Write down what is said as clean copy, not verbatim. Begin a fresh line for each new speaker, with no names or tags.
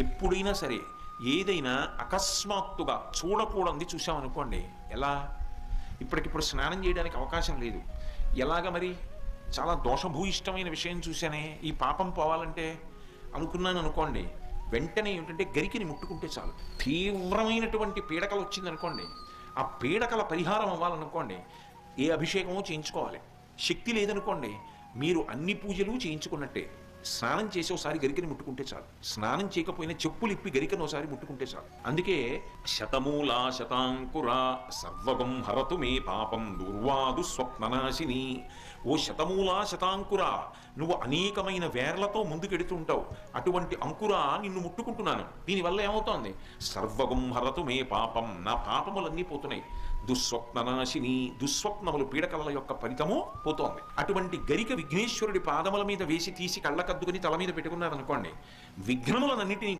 ఎప్పుడైనా సరే ఏదైనా అకస్మాత్తుగా చూడకూడనిది చూసామనుకోండి, ఎలా ఇప్పటికిప్పుడు స్నానం చేయడానికి అవకాశం లేదు, ఎలాగ మరి చాలా దోషభూయిష్టమైన విషయం చూశానే, ఈ పాపం పోవాలంటే అనుకున్నాను అనుకోండి, వెంటనే ఏమిటంటే గరికిని ముట్టుకుంటే చాలు. తీవ్రమైనటువంటి పీడకలు వచ్చిందనుకోండి, ఆ పీడకల పరిహారం అవ్వాలనుకోండి ఏ అభిషేకమో చేయించుకోవాలి. శక్తి లేదనుకోండి, మీరు అన్ని పూజలు చేయించుకున్నట్టే. స్నానం చేసి ఒకసారి గరికని ముట్టుకుంటే చాలు. స్నానం చేయకపోయినా చెప్పులు ఇప్పి గరికను ఒకసారి ముట్టుకుంటే చాలు. అందుకే శతమూలా శతాంకురా సర్వగం హరతు మే పాపం దుర్వాదు స్వప్ననాశిని. ఓ శతమూలా శతాంకురా, నువ్వు అనేకమైన వేర్లతో ముందుకెడుతుంటావు, అటువంటి అంకురా నిన్ను ముట్టుకుంటున్నాను. దీనివల్ల ఏమవుతోంది? సర్వగం హరతు మే పాపం, నా పాపములన్నీ పోతున్నాయి. దుస్వప్ననాశిని, దుస్వప్నములు పీడకల యొక్క ఫలితము పోతోంది. అటువంటి గరిక విఘ్నేశ్వరుడి పాదముల మీద వేసి తీసి కళ్ళకద్దుకుని తల మీద పెట్టుకున్నారనుకోండి, విఘ్నములనన్నిటినీ